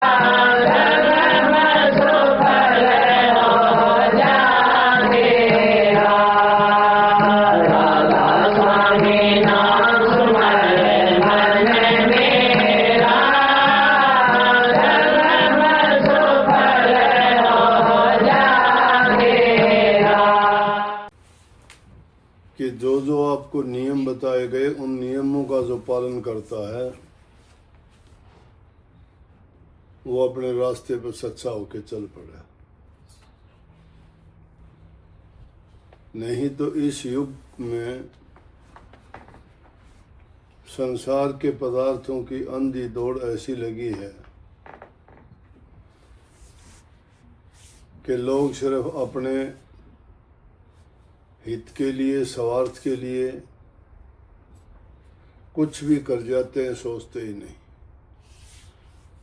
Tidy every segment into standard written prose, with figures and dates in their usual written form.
कि जो जो आपको नियम बताए गए उन नियमों का जो पालन करता है वो अपने रास्ते पर सच्चा होके चल पड़े। नहीं तो इस युग में संसार के पदार्थों की अंधी दौड़ ऐसी लगी है कि लोग सिर्फ अपने हित के लिए, स्वार्थ के लिए कुछ भी कर जाते हैं, सोचते ही नहीं।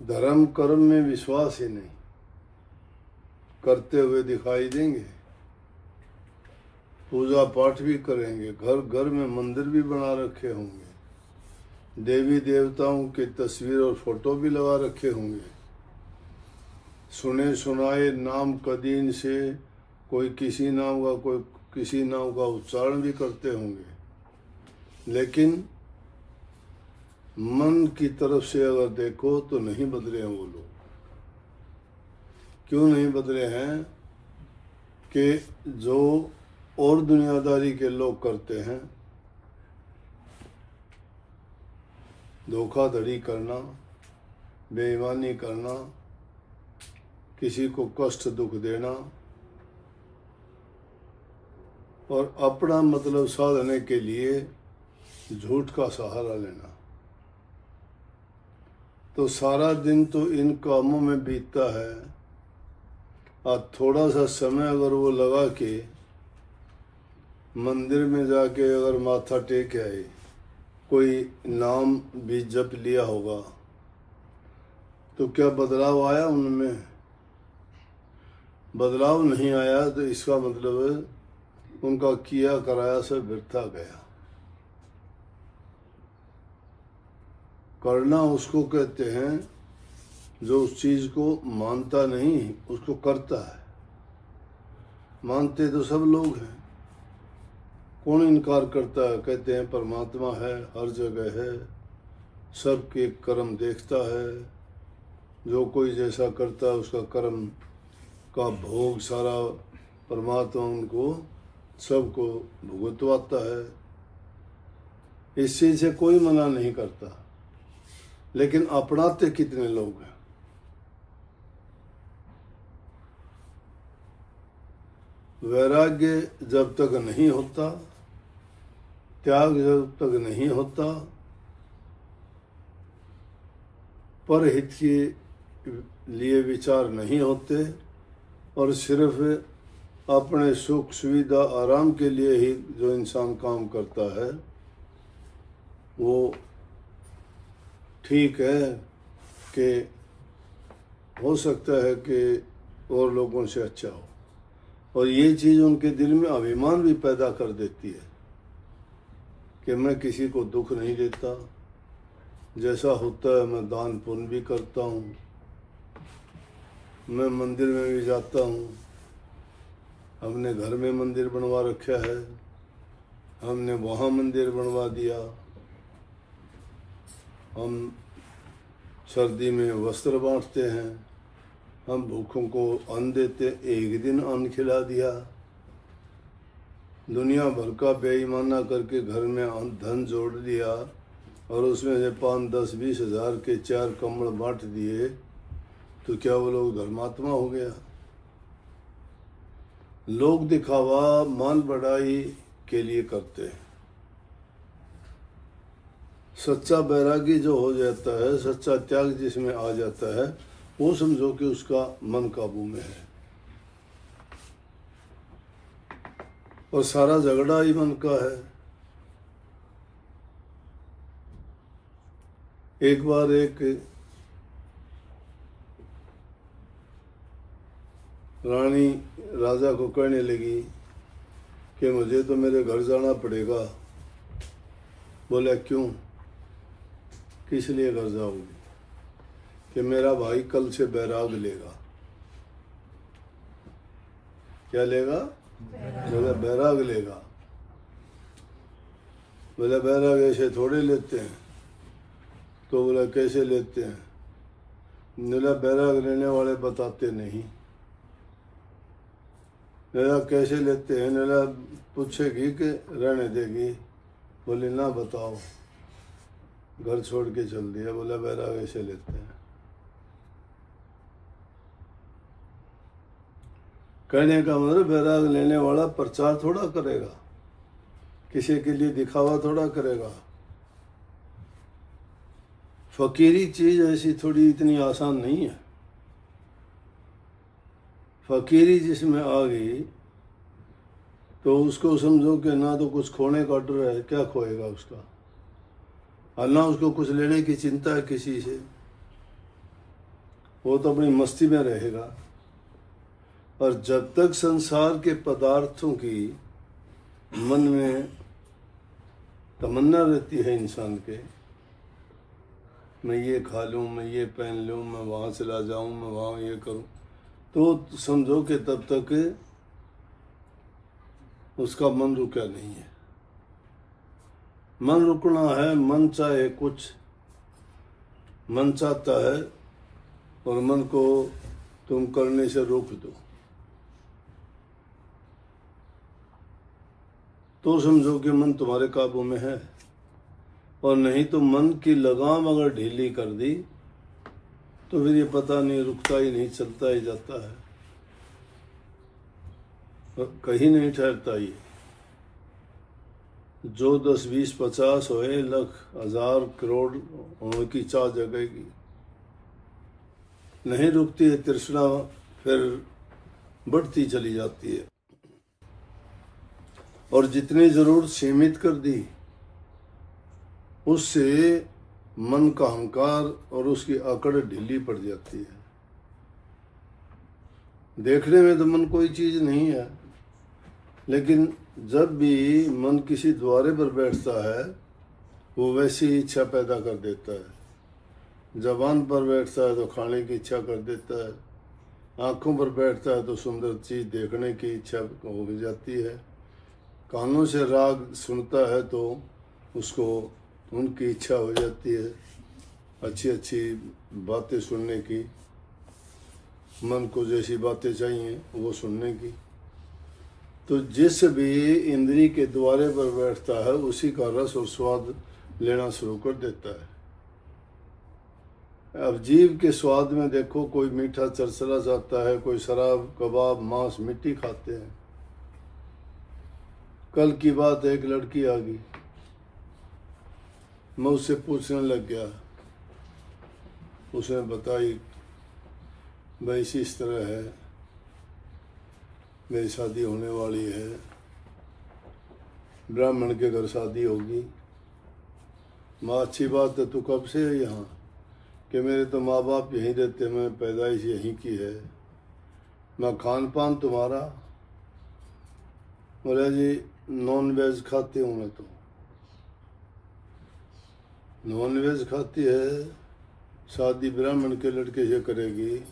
धर्म कर्म में विश्वास ही नहीं, करते हुए दिखाई देंगे। पूजा पाठ भी करेंगे, घर घर में मंदिर भी बना रखे होंगे, देवी देवताओं की तस्वीर और फोटो भी लगा रखे होंगे, सुने सुनाए नाम कदीन से कोई किसी नाम का, कोई किसी नाम का उच्चारण भी करते होंगे। लेकिन मन की तरफ से अगर देखो तो नहीं बदले हैं वो लोग। क्यों नहीं बदले हैं? कि जो और दुनियादारी के लोग करते हैं, धोखाधड़ी करना, बेईमानी करना, किसी को कष्ट दुख देना और अपना मतलब साधने के लिए झूठ का सहारा लेना, तो सारा दिन तो इन कामों में बीतता है। और थोड़ा सा समय अगर वो लगा के मंदिर में जाके अगर माथा टेक आए, कोई नाम भी जप लिया होगा, तो क्या बदलाव आया उनमें? बदलाव नहीं आया तो इसका मतलब उनका किया कराया सब व्यर्थ गया। करना उसको कहते हैं जो उस चीज को मानता नहीं, उसको करता है। मानते तो सब लोग हैं, कौन इनकार करता है? कहते हैं परमात्मा है, हर जगह है, सबके कर्म देखता है, जो कोई जैसा करता है उसका कर्म का भोग सारा परमात्मा उनको सबको भुगतवाता है। इस चीज से कोई मना नहीं करता, लेकिन अपनाते कितने लोग हैं? वैराग्य जब तक नहीं होता, त्याग जब तक नहीं होता, परहित के लिए विचार नहीं होते और सिर्फ अपने सुख सुविधा आराम के लिए ही जो इंसान काम करता है, वो ठीक है कि हो सकता है कि और लोगों से अच्छा हो, और ये चीज़ उनके दिल में अभिमान भी पैदा कर देती है कि मैं किसी को दुख नहीं देता, जैसा होता है मैं दान पुण्य भी करता हूँ, मैं मंदिर में भी जाता हूँ, हमने घर में मंदिर बनवा रखा है, हमने वहाँ मंदिर बनवा दिया, हम सर्दी में वस्त्र बांटते हैं, हम भूखों को अन्न देते, एक दिन अन्न खिला दिया। दुनिया भर का बेईमाना करके घर में धन जोड़ दिया और उसमें से 5, 10, 20 हज़ार के 4 कम्बल बांट दिए, तो क्या वो लोग धर्मात्मा हो गया? लोग दिखावा, मान बढ़ाई के लिए करते हैं। सच्चा बैरागी जो हो जाता है, सच्चा त्याग जिसमें आ जाता है, वो समझो कि उसका मन काबू में है। और सारा झगड़ा ही मन का है। एक बार एक रानी राजा को कहने लगी कि मुझे तो मेरे घर जाना पड़ेगा। बोला क्यों? किस लिए घर जाओगी? कि मेरा भाई कल से बैराग लेगा। क्या लेगा? बोला बैराग लेगा। बोला बैराग ऐसे थोड़े लेते हैं। तो बोला कैसे लेते हैं? बोला बैराग लेने वाले बताते नहीं। बोला कैसे लेते हैं? बोला पूछेगी कि रहने देगी। बोले ना बताओ, घर छोड़ के चल दिया। बोला बैराग ऐसे लेते हैं। कहने का मतलब बैराग लेने वाला प्रचार थोड़ा करेगा, किसी के लिए दिखावा थोड़ा करेगा। फकीरी चीज ऐसी थोड़ी इतनी आसान नहीं है। फकीरी जिसमें आ गई तो उसको समझो कि ना तो कुछ खोने का डर है, क्या खोएगा उसका, और ना उसको कुछ लेने की चिंता है किसी से। वो तो अपनी मस्ती में रहेगा। और जब तक संसार के पदार्थों की मन में तमन्ना रहती है इंसान के, मैं ये खा लूँ, मैं ये पहन लूँ, मैं वहाँ चला जाऊँ, मैं वहाँ ये करूँ, तो समझो कि तब तक उसका मन रुका नहीं है। मन रुकना है, मन चाहे कुछ, मन चाहता है और मन को तुम करने से रोक दो तो समझो कि मन तुम्हारे काबू में है। और नहीं तो मन की लगाम अगर ढीली कर दी तो फिर ये पता नहीं, रुकता ही नहीं, चलता ही जाता है, कहीं नहीं ठहरता। ये जो 10, 20, 50 होए, लाख, हजार, करोड़ होने की चाह जगेगी, नहीं रुकती है तृष्णा, फिर बढ़ती चली जाती है। और जितनी जरूरत सीमित कर दी उससे मन का अहंकार और उसकी अकड़ ढीली पड़ जाती है। देखने में तो मन कोई चीज नहीं है, लेकिन जब भी मन किसी द्वारे पर बैठता है वो वैसी इच्छा पैदा कर देता है। जबान पर बैठता है तो खाने की इच्छा कर देता है, आंखों पर बैठता है तो सुंदर चीज देखने की इच्छा हो जाती है, कानों से राग सुनता है तो उसको उनकी इच्छा हो जाती है, अच्छी अच्छी बातें सुनने की, मन को जैसी बातें चाहिए वो सुनने की। तो जिस भी इंद्री के द्वारे पर बैठता है उसी का रस और स्वाद लेना शुरू कर देता है। अब जीव के स्वाद में देखो, कोई मीठा चरचरा जाता है, कोई शराब, कबाब, मांस, मिट्टी खाते हैं। कल की बात है, एक लड़की आ गई, मैं उससे पूछने लग गया, उसने बताई भाई इस तरह है, मेरी शादी होने वाली है, ब्राह्मण के घर शादी होगी। माँ अच्छी बात है, तू कब से है यहाँ? कि मेरे तो माँ बाप यहीं रहते, मैं पैदाइश यहीं की है। मैं खान पान तुम्हारा? बोला जी नॉन वेज खाती हूँ मैं। तो नॉन वेज खाती है, शादी ब्राह्मण के लड़के से करेगी?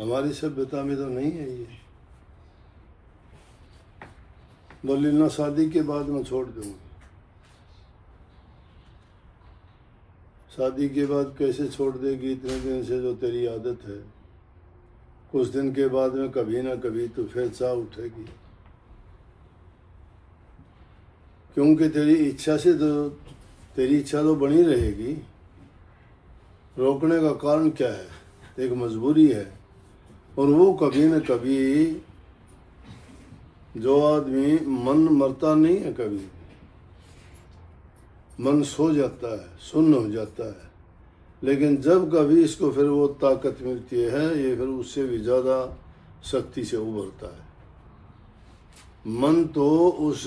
हमारी सभ्यता में तो नहीं है ये। बोली ना शादी के बाद मैं छोड़ दूंगी। शादी के बाद कैसे छोड़ देगी? इतने दिन से जो तेरी आदत है, कुछ दिन के बाद में कभी ना कभी तो फिर चाह उठेगी, क्योंकि तेरी इच्छा से तो, तेरी इच्छा तो बनी रहेगी। रोकने का कारण क्या है? एक मजबूरी है। और वो कभी न कभी, जो आदमी, मन मरता नहीं है कभी, मन सो जाता है, सुन्न हो जाता है, लेकिन जब कभी इसको फिर वो ताकत मिलती है, ये फिर उससे भी ज़्यादा शक्ति से उभरता है। मन तो उस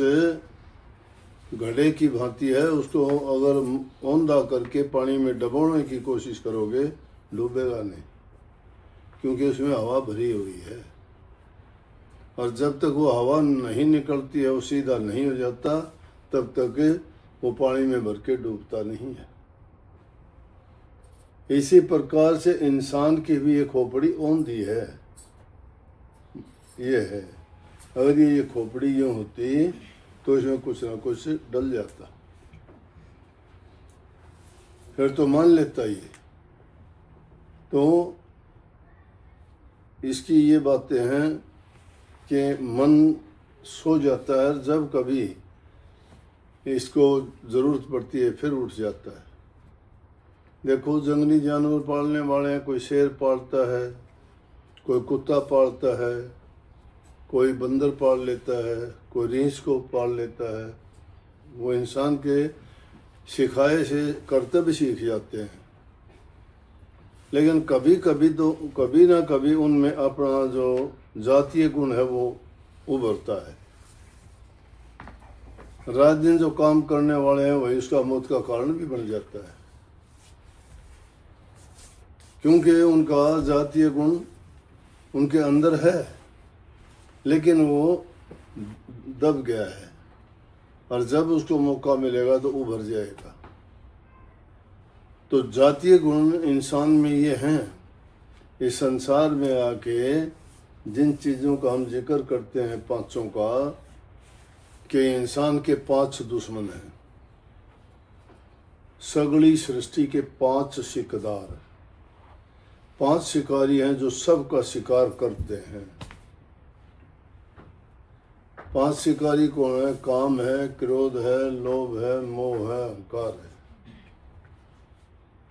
घड़े की भांति है, उसको अगर औंधा करके पानी में डुबोने की कोशिश करोगे डूबेगा नहीं, क्योंकि उसमें हवा भरी हुई है। और जब तक वो हवा नहीं निकलती है, वो सीधा नहीं हो जाता, तब तक वो पानी में भर के डूबता नहीं है। इसी प्रकार से इंसान की भी ये खोपड़ी औंधी है, ये है। अगर ये खोपड़ी यूँ होती तो इसमें कुछ ना कुछ डल जाता, फिर तो मान लेता ये। तो इसकी ये बातें हैं कि मन सो जाता है, जब कभी इसको ज़रूरत पड़ती है फिर उठ जाता है। देखो, जंगली जानवर पालने वाले हैं, कोई शेर पालता है, कोई कुत्ता पालता है, कोई बंदर पाल लेता है, कोई रीछ को पाल लेता है। वो इंसान के सिखाए से कर्तव्य सीख जाते हैं, लेकिन कभी कभी तो कभी ना कभी उनमें अपना जो जातीय गुण है वो उभरता है। रात दिन जो काम करने वाले हैं वही उसका मौत का कारण भी बन जाता है, क्योंकि उनका जातीय गुण उनके अंदर है, लेकिन वो दब गया है, और जब उसको मौका मिलेगा तो उभर जाएगा। तो जातीय गुण इंसान में ये हैं। इस संसार में आके जिन चीज़ों का हम जिक्र करते हैं पांचों का, कि इंसान के 5 दुश्मन हैं, सगली सृष्टि के 5 शिकदार, 5 शिकारी हैं जो सबका शिकार करते हैं। 5 शिकारी कौन है? काम है, क्रोध है, लोभ है, मोह है, अहंकार है।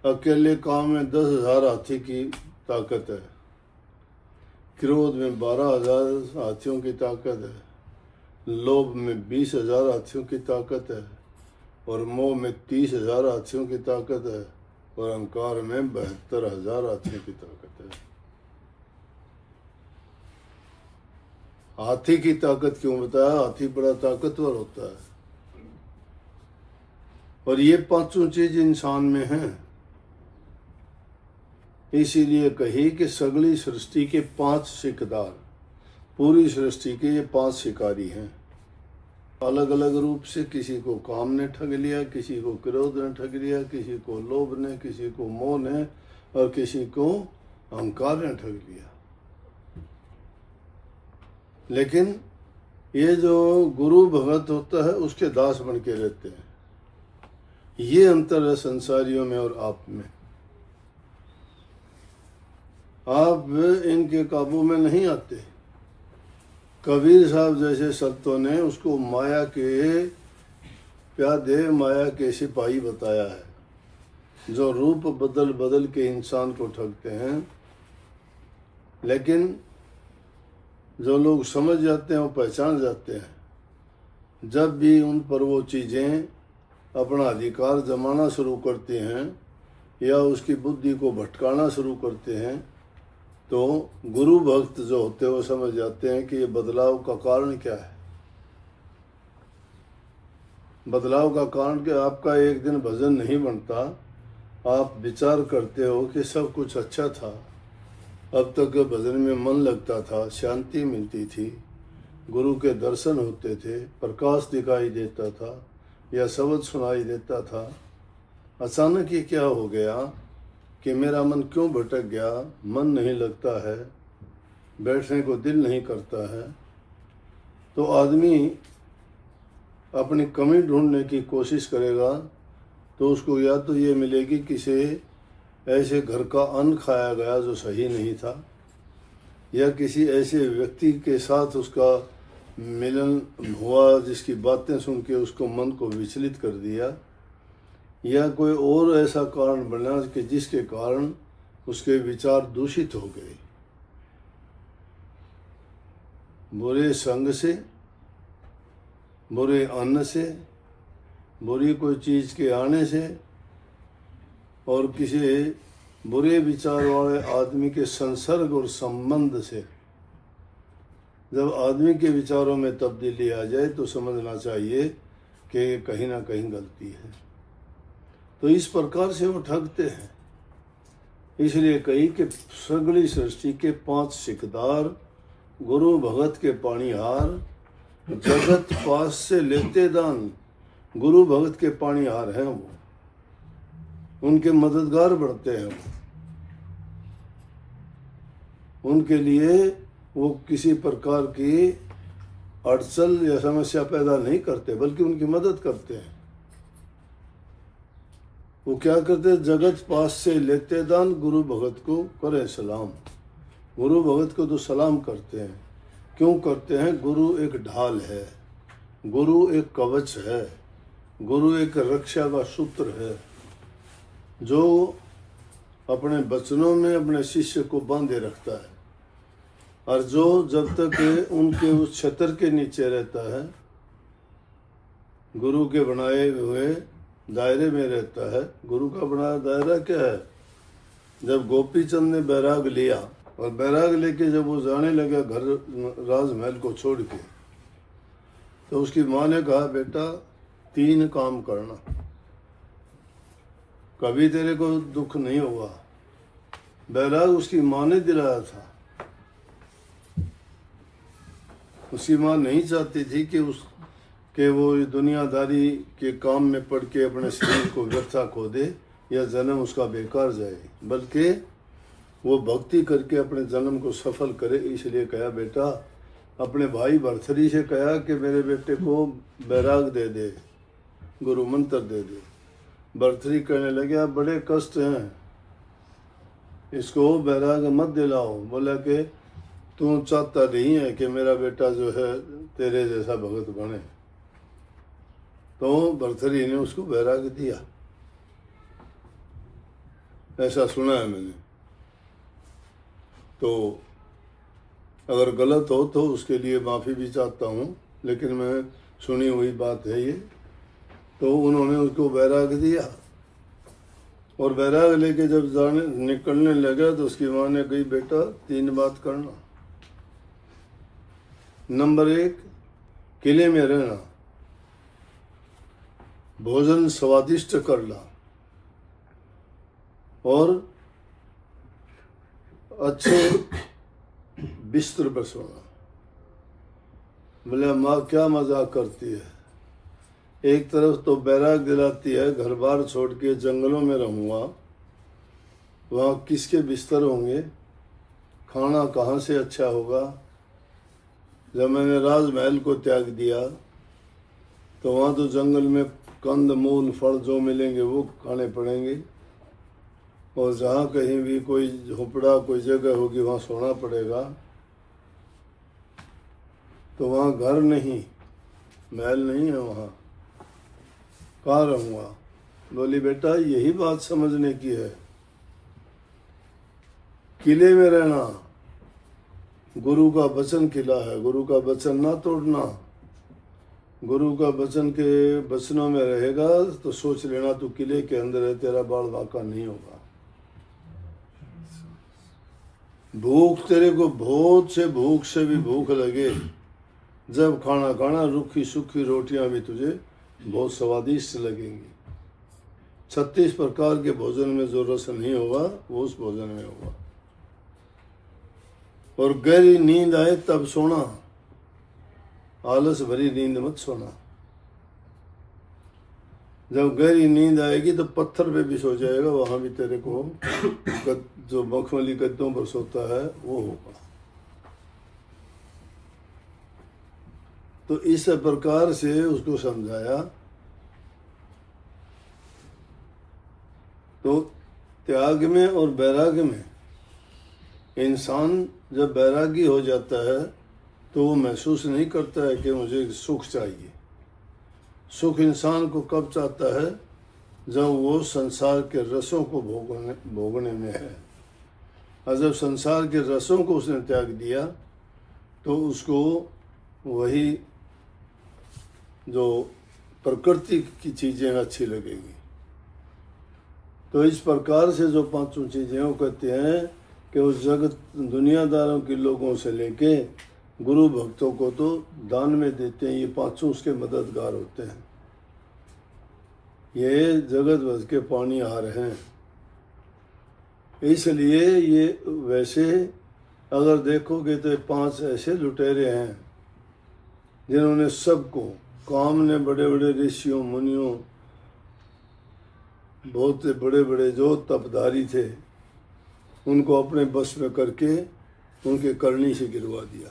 अकेले काम में 10,000 हाथी की ताकत है, क्रोध में 12,000 हाथियों की ताकत है, लोभ में 20,000 हाथियों की ताकत है, और मोह में 30,000 हाथियों की ताकत है, और अहंकार में 72,000 हाथियों की ताकत है। हाथी की ताकत क्यों बताया? हाथी बड़ा ताकतवर होता है, और ये पांचों चीज इंसान में हैं। इसीलिए कही कि सगली सृष्टि के 5 शिकदार, पूरी सृष्टि के ये 5 शिकारी हैं। अलग अलग रूप से, किसी को काम ने ठग लिया, किसी को क्रोध ने ठग लिया, किसी को लोभ ने, किसी को मोह ने, और किसी को अहंकार ने ठग लिया। लेकिन ये जो गुरु भगत होता है उसके दास बन के रहते हैं। ये अंतर है संसारियों में और आप में। आप इनके काबू में नहीं आते। कबीर साहब जैसे संतों ने उसको माया के प्यादे, माया के सिपाही बताया है, जो रूप बदल बदल के इंसान को ठगते हैं। लेकिन जो लोग समझ जाते हैं वो पहचान जाते हैं। जब भी उन पर वो चीज़ें अपना अधिकार जमाना शुरू करती हैं या उसकी बुद्धि को भटकाना शुरू करते हैं, तो गुरु भक्त जो होते हैं वो समझ जाते हैं कि ये बदलाव का कारण क्या है। बदलाव का कारण कि आपका एक दिन भजन नहीं बनता, आप विचार करते हो कि सब कुछ अच्छा था, अब तक भजन में मन लगता था, शांति मिलती थी, गुरु के दर्शन होते थे, प्रकाश दिखाई देता था या शब्द सुनाई देता था। अचानक ये क्या हो गया कि मेरा मन क्यों भटक गया, मन नहीं लगता है, बैठने को दिल नहीं करता है। तो आदमी अपनी कमी ढूंढने की कोशिश करेगा, तो उसको या तो ये मिलेगी किसी ऐसे घर का अन्न खाया गया जो सही नहीं था, या किसी ऐसे व्यक्ति के साथ उसका मिलन हुआ जिसकी बातें सुन के उसको मन को विचलित कर दिया, या कोई और ऐसा कारण बना कि जिसके कारण उसके विचार दूषित हो गए। बुरे संग से, बुरे अन्न से, बुरी कोई चीज़ के आने से, और किसी बुरे विचार वाले आदमी के संसर्ग और संबंध से जब आदमी के विचारों में तब्दीली आ जाए तो समझना चाहिए कि कहीं ना कहीं गलती है। तो इस प्रकार से वो ठगते हैं। इसलिए कही कि सगली सृष्टि के 5 शिकदार, गुरु भगत के पाणीहार, जगत पास से लेते दान। गुरु भगत के पाणीहार हैं वो, उनके मददगार बढ़ते हैं। उनके लिए वो किसी प्रकार की अड़चन या समस्या पैदा नहीं करते, बल्कि उनकी मदद करते हैं। वो क्या करते हैं? जगत पास से लेते दान, गुरु भगत को करें सलाम। गुरु भगत को तो सलाम करते हैं। क्यों करते हैं? गुरु एक ढाल है, गुरु एक कवच है, गुरु एक रक्षा का सूत्र है, जो अपने वचनों में अपने शिष्य को बांधे रखता है। और जो जब तक उनके उस छत्र के नीचे रहता है, गुरु के बनाए हुए दायरे में रहता है। गुरु का बनाया दायरा क्या है? जब गोपी चंद ने बैराग लिया और बैराग लेके जब वो जाने लगा घर राजमहल को छोड़ के, तो उसकी माँ ने कहा, बेटा 3 काम करना, कभी तेरे को दुख नहीं होगा। बैराग उसकी माँ ने दिलाया था। उसकी माँ नहीं चाहती थी कि वो दुनियादारी के काम में पड़ के अपने शरीर को व्यर्था खो दे या जन्म उसका बेकार जाए, बल्कि वो भक्ति करके अपने जन्म को सफल करे। इसलिए कहा, बेटा अपने भाई भरथरी से कहा कि मेरे बेटे को बैराग दे दे, गुरु मंत्र दे दे। भरथरी कहने लगे, बड़े कष्ट हैं, इसको बैराग मत दिलाओ। बोला कि तू चाहता नहीं है कि मेरा बेटा जो है तेरे जैसा भगत बने। तो भरथरी ने उसको बैराग दिया, ऐसा सुना है मैंने। तो अगर गलत हो तो उसके लिए माफ़ी भी चाहता हूँ, लेकिन मैं सुनी हुई बात है ये। तो उन्होंने उसको बैराग दिया और बैराग लेके जब जाने निकलने लगा तो उसकी माँ ने कही, बेटा 3 बात करना। नंबर 1, किले में रहना, भोजन स्वादिष्ट करना और अच्छे बिस्तर पर सोना। बोले, माँ क्या मजाक करती है? एक तरफ तो बैराग दिलाती है, घर बार छोड़ के जंगलों में रहूँगा, वहाँ किसके बिस्तर होंगे, खाना कहाँ से अच्छा होगा। जब मैंने राजमहल को त्याग दिया तो वहाँ तो जंगल में कंद मूल फल जो मिलेंगे वो खाने पड़ेंगे, और जहाँ कहीं भी कोई झोपड़ा कोई जगह होगी वहाँ सोना पड़ेगा। तो वहाँ घर नहीं, महल नहीं है, वहाँ कहाँ रहूँगा। बोली, बेटा यही बात समझने की है, किले में रहना, गुरु का वचन किला है, गुरु का वचन ना तोड़ना। गुरु का वचन के वचनों में रहेगा तो सोच लेना तू किले के अंदर है, तेरा बाल बांका नहीं होगा। भूख तेरे को बहुत से भूख से भी भूख लगे, जब खाना खाना रूखी सूखी रोटियां भी तुझे बहुत स्वादिष्ट लगेंगी। 36 प्रकार के भोजन में जो रस नहीं होगा वो उस भोजन में होगा। और गहरी नींद आए तब सोना, आलस भरी नींद मत सोना। जब गहरी नींद आएगी तो पत्थर पे भी सो जाएगा, वहां भी तेरे को जो मखमली गद्दों पर सोता है वो होगा। तो इस प्रकार से उसको समझाया। तो त्याग में और वैराग्य में इंसान जब वैरागी हो जाता है तो वो महसूस नहीं करता है कि मुझे सुख चाहिए। सुख इंसान को कब चाहता है? जब वो संसार के रसों को भोगने में है। और जब संसार के रसों को उसने त्याग दिया तो उसको वही जो प्रकृति की चीज़ें अच्छी लगेंगी। तो इस प्रकार से जो 5 चीज़ें वो कहते हैं कि उस जगत दुनियादारों के लोगों से लेके गुरु भक्तों को तो दान में देते हैं। ये 5 उसके मददगार होते हैं। ये जगत भर के पानीहार हैं। इसलिए ये वैसे अगर देखोगे तो 5 ऐसे लुटेरे हैं जिन्होंने सबको, काम ने बड़े बड़े ऋषियों मुनियों बहुत बड़े बड़े जो तपधारी थे उनको अपने बस में करके उनके करनी से गिरवा दिया।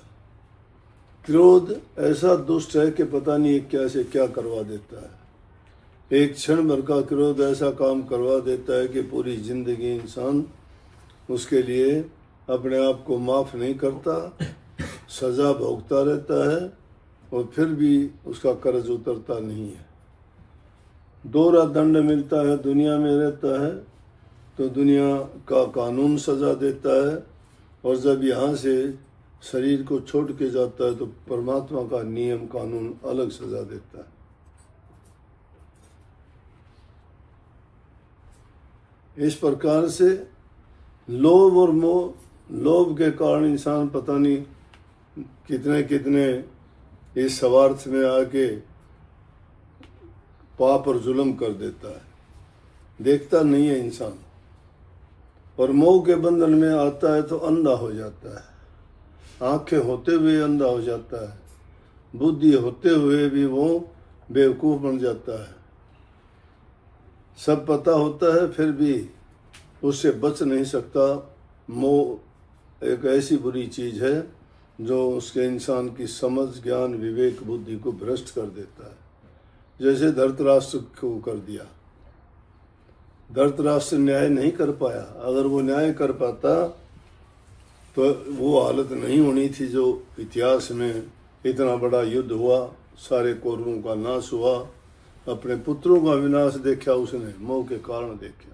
क्रोध ऐसा दुष्ट है कि पता नहीं क्या से क्या करवा देता है। एक क्षण भर का क्रोध ऐसा काम करवा देता है कि पूरी जिंदगी इंसान उसके लिए अपने आप को माफ़ नहीं करता, सज़ा भोगता रहता है और फिर भी उसका कर्ज उतरता नहीं है। दोहरा दंड मिलता है, दुनिया में रहता है तो दुनिया का कानून सज़ा देता है, और जब यहाँ से शरीर को छोड़ के जाता है तो परमात्मा का नियम कानून अलग सज़ा देता है। इस प्रकार से लोभ और मोह, लोभ के कारण इंसान पता नहीं कितने कितने इस स्वार्थ में आके पाप और जुल्म कर देता है, देखता नहीं है इंसान। और मोह के बंधन में आता है तो अंधा हो जाता है, आंखें होते हुए अंधा हो जाता है, बुद्धि होते हुए भी वो बेवकूफ़ बन जाता है। सब पता होता है फिर भी उससे बच नहीं सकता। मोह एक ऐसी बुरी चीज़ है जो उसके इंसान की समझ, ज्ञान, विवेक, बुद्धि को भ्रष्ट कर देता है। जैसे धृतराष्ट्र को कर दिया। धृतराष्ट्र न्याय नहीं कर पाया। अगर वो न्याय कर पाता तो वो हालत नहीं होनी थी जो इतिहास में इतना बड़ा युद्ध हुआ, सारे कौरवों का नाश हुआ, अपने पुत्रों का विनाश देखा उसने, मोह के कारण देखा।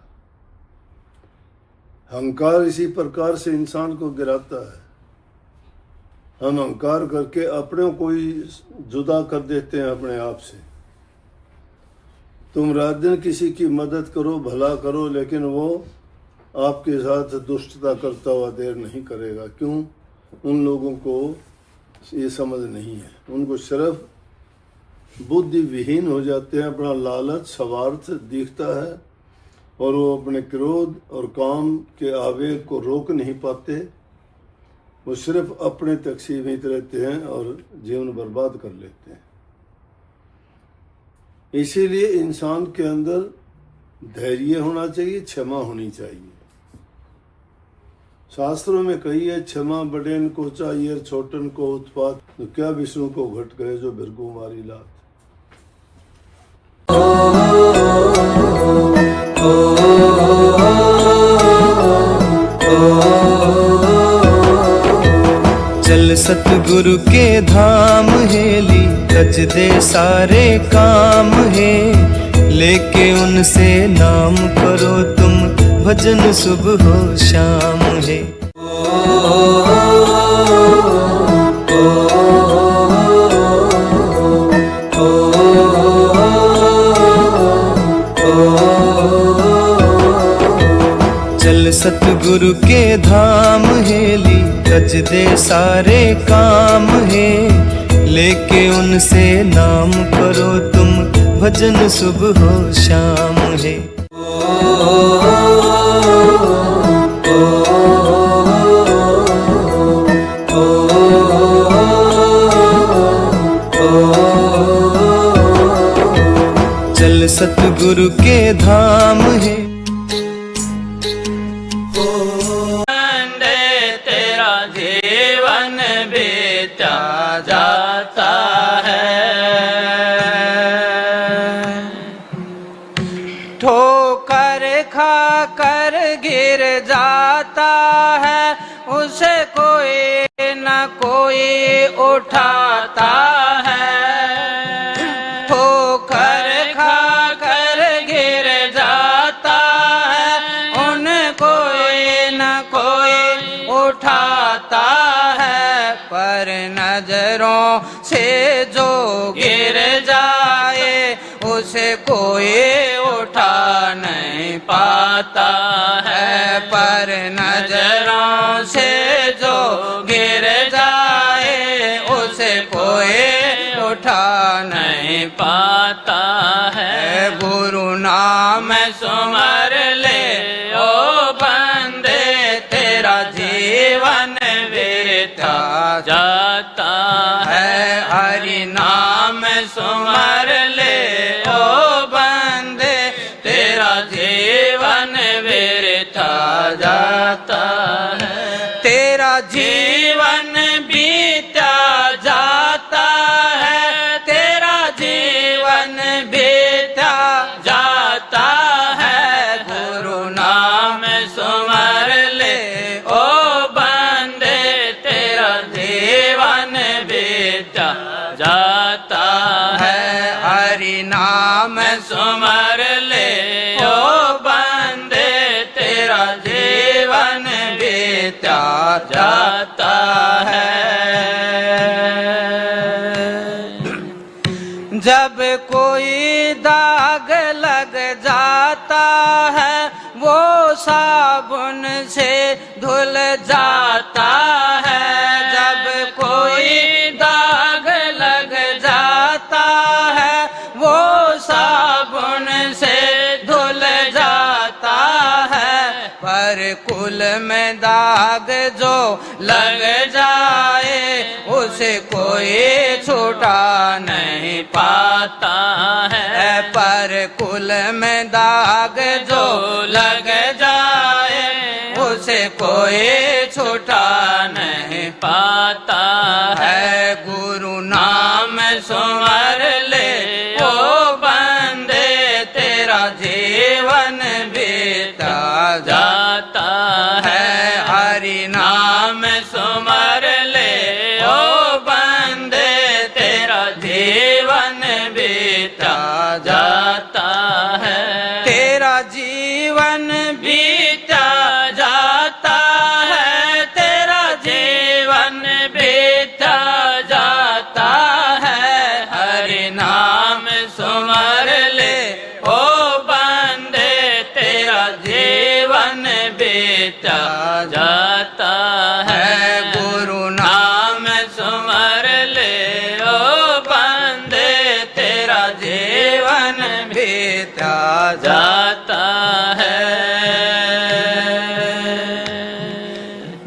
अहंकार इसी प्रकार से इंसान को गिराता है। हम अहंकार करके अपने को ही जुदा कर देते हैं अपने आप से। तुम रात दिन किसी की मदद करो, भला करो, लेकिन वो आपके साथ दुष्टता करता हुआ देर नहीं करेगा। क्यों? उन लोगों को ये समझ नहीं है। उनको सिर्फ बुद्धि विहीन हो जाते हैं, अपना लालच, स्वार्थ दिखता है और वो अपने क्रोध और काम के आवेग को रोक नहीं पाते। वो सिर्फ अपने तक सीमित रहते हैं और जीवन बर्बाद कर लेते हैं। इसीलिए इंसान के अंदर धैर्य होना चाहिए, क्षमा होनी चाहिए। शास्त्रों में कही है, क्षमा बड़ेन को चाहिए, छोटन को उत्पात, तो क्या विष्णु को घट गए जो बिरगु मारी लात। चल सतगुरु के धाम हेली, तज दे सारे काम है, लेके उनसे नाम करो तुम, भजन सुबह हो शाम है। चल सतगुरु के धाम हेली, तज दे सारे काम है, लेके उनसे नाम करो तुम, भजन सुबह हो शाम है। चल सतगुरु के धाम है। तेरा जीवन बीता जाता है, ठोकर खा कर गिर जाता है, उसे कोई न कोई उठाता है। ठोकर खा कर गिर जाता है, उन्हें कोई न कोई उठाता है। पर नजरों से जो गिर जाए, उसे कोई उठा नहीं पाता है। पर नजरों से जो गिर जाए, उसे कोई उठा नहीं पाता है। गुरु नाम सुमर ले ओ बंदे, तेरा जीवन बीता जाता है। हरि नाम सुमर ले ओ बंदे, तेरा जीवन तेरा जीवन बीता जाता है, तेरा जीवन बीता जाता है। गुरु नाम सुमर ले ओ बंदे, तेरा जीवन बीता जाता है। हरि नाम सुमर ले ओ बंदे, तेरा जीवन बीता जाता है। जब कोई दाग लग जाता है, वो साबुन से धुल जाता है। जब कोई दाग लग जाता है, वो साबुन से धुल जाता है। पर कुल में दाग जो लग जाए, उसे कोई छुटा नहीं पाता है। पर कुल में दाग जो लग जाए, उसे कोई छुटा नहीं पाता है। गुरु नाम सुमर ले ओ बंदे, तेरा जीवन बीता जाता है। हरि नाम सुमर ले ओ बंदे, तेरा जीवन बीता जाता है। तेरा जीवन बीता जाता है, तेरा जीवन बीता जाता है। हरि नाम सुमर ले ओ बंदे, तेरा जीवन बीता जाता है। गुरु नाम सुमर ले ओ बंदे, तेरा जीवन बीता जाता है।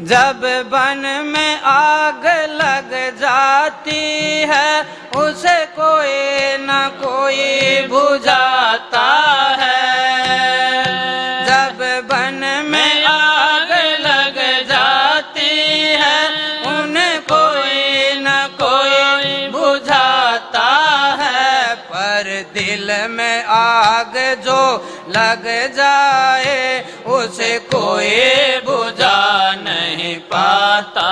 जब वन में आग लग जाती है, उसे कोई न कोई बुझाता है। जब वन में आग लग जाती है, उन्हें कोई न कोई बुझाता है। पर दिल में आग जो लग जाए, उसे कोई बुझा नहीं पाता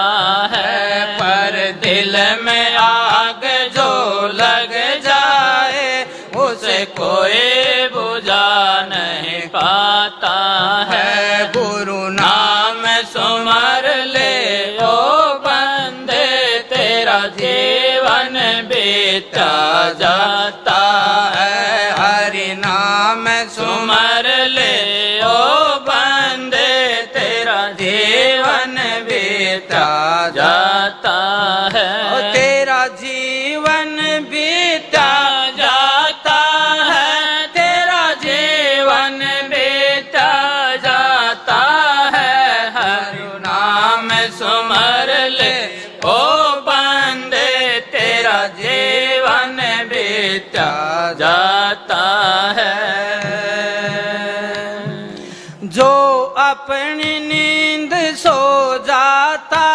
है। पर दिल में आग जो लग जाए, उसे कोई बुझा नहीं पाता है। गुरु नाम सुमर ले ओ बंदे, तेरा जीवन बीता जाता है। हरि नाम सुमर ले ओ बंदे, तेरा जीवन बीता जाता है। तेरा जीवन बीता जाता है, तेरा जीवन बीता जाता है। हरि नाम सुमर ले ओ बंदे, तेरा जीवन बीता जाता है। जो अपनी नींद सो जाता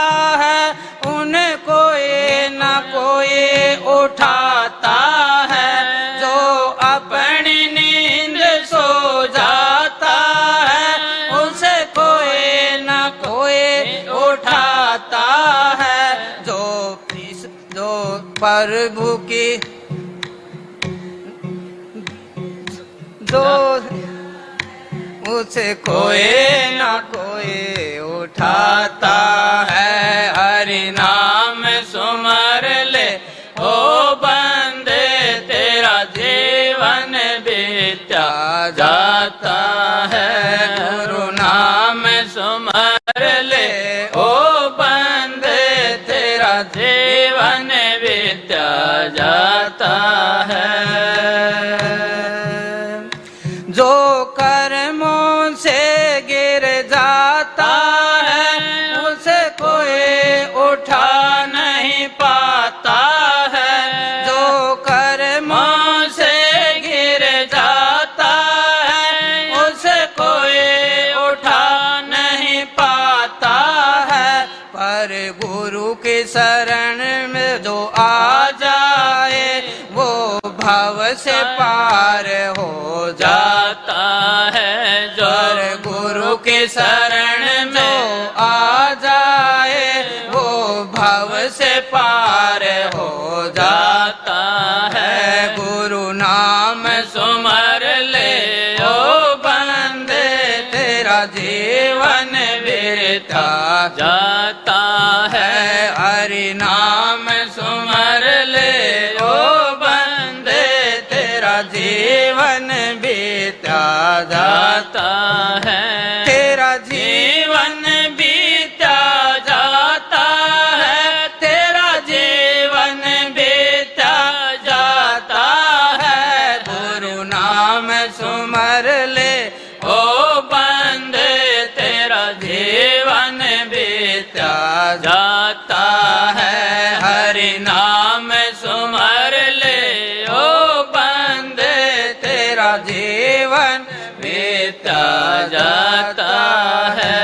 है, उन्हें कोई न कोई उठाता है। जो अपनी नींद सो जाता है, उसे कोई न कोई उठाता है। जो प्रभु की जो उसे कोई न कोई उठाता है। हरि नाम सुमर ले ओ बंदे, तेरा जीवन बीता जाता है। गुरु नाम सुमर ले ओ बंदे, तेरा जीवन बीता जाता है। जो कर्मों से गिर जाता है, उसे कोई उठा नहीं पाता है। जो कर्मों से गिर जाता है, उसे कोई उठा नहीं पाता हर गुरु के शरण में जो आ जाए वो भव से पार हो जाता है। जो हर गुरु के शरण में आ जाए वो भव से पार हो जाता है। गुरु नाम सुमर ले ओ बंदे तेरा जीवन बीता जाता है। हरि नाम सुमर ले ओ बंदे तेरा जीवन बीता जाता है। तेरा जीवन बीता जाता है। तेरा जीवन बीता जाता है। गुरु नाम सुमर ले ओ बंदे तेरा जीवन बीता जाता है। हरि नाम सुमर ले ओ बंदे तेरा जीवन बीता जाता है।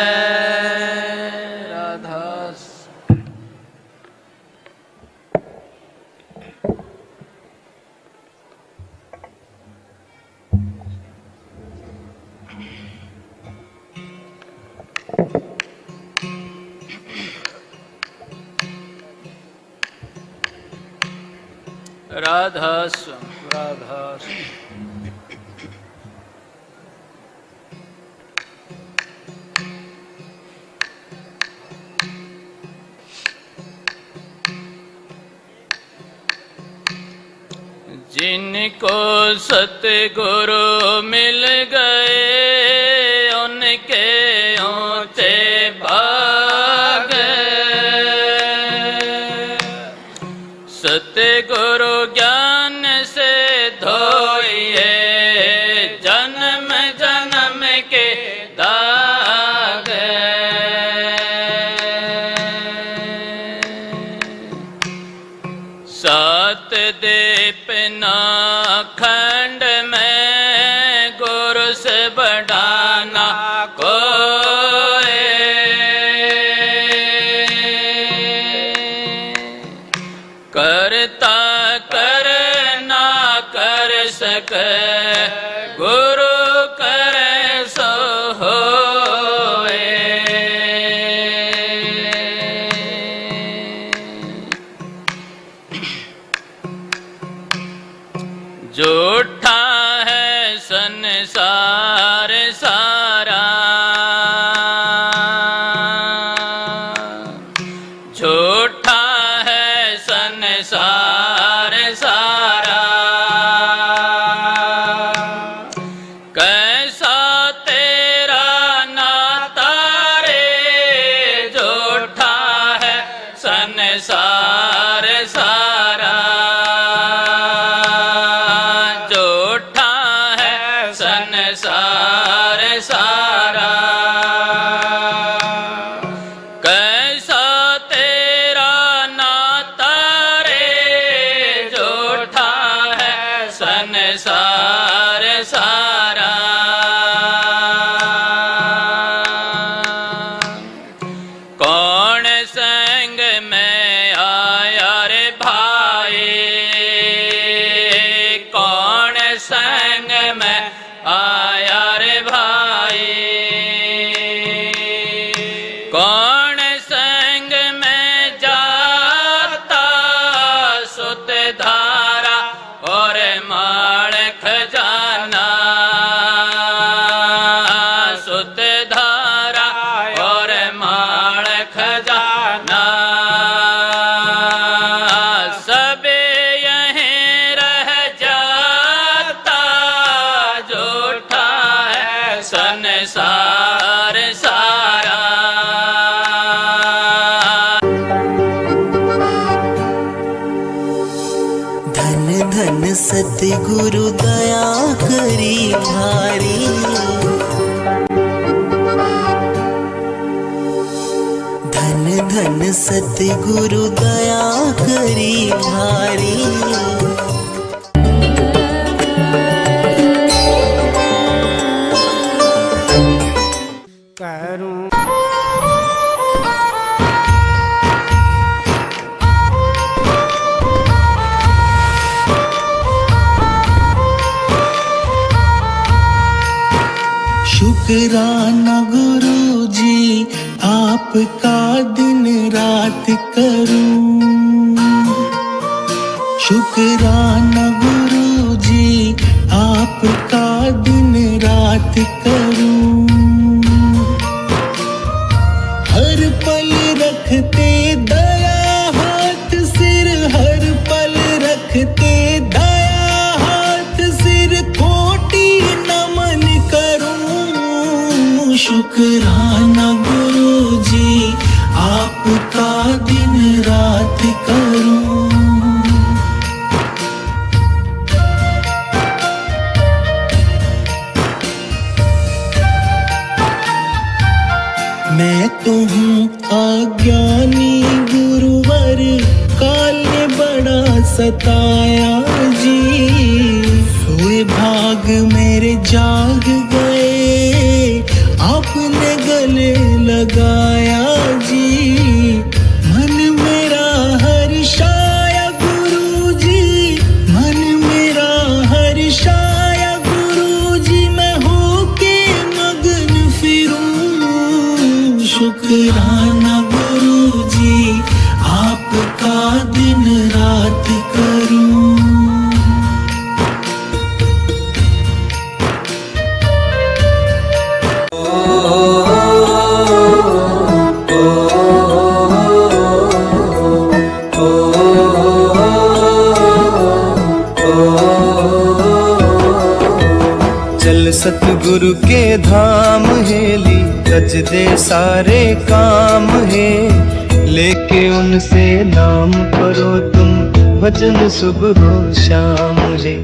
राधा राधा राधा जिनको सतगुरु मिल गए उनके ऊंचे भाग। सतगुरु ज्ञान से धोइए जन्म जन्म के दाग। सात दीपना खंड में गुरु से बढ़ाना कोई। करता कर ना कर सके गुरु करे सो होए। झूठा है संसार सारा। झूठा है संसार सारा। कैसा तेरा नाता रे झूठा है संसार सारा। झूठा है संसार सारा। कैसा तेरा नाता रे झूठा है संसार सारा। कौन संग में आया रे भाई। कौन संग में आया रे भाई। कौन संग में जाता सुत धारा और माल खजाना। सुत धारा और माल खजाना। सब यहीं रह जाता झूठा है संसार सारा। धन धन सतगुरु दया करी भारी। धन धन सतगुरु दया करी भारी। शुक्राना गुरु जी आपका दिन रात करूं। शुक्राना गुरु जी आपका दिन रात करूं। हर पल रखते दया हाथ सिर, हर पल रखते दया हाथ सिर, कोटि नमन करूं। शुक्राना गुरु जी आपका दिन रात करूं। मैं तो हूँ अज्ञानी गुरुवर, काल ने बड़ा सताया जी। सोए भाग मेरे जाग गए, आपने गले लगाया जी। मन मेरा हर्षाया गुरु जी, मन मेरा हर्षाया गुरु जी। मैं होके मगन फिरूं। शुक्राना गुरु जी आपका दिन रात करूं। चल सतगुरु के धाम हेली, रच दे सारे काम है। लेके उनसे नाम करो तुम, भजन सुबह शाम रे।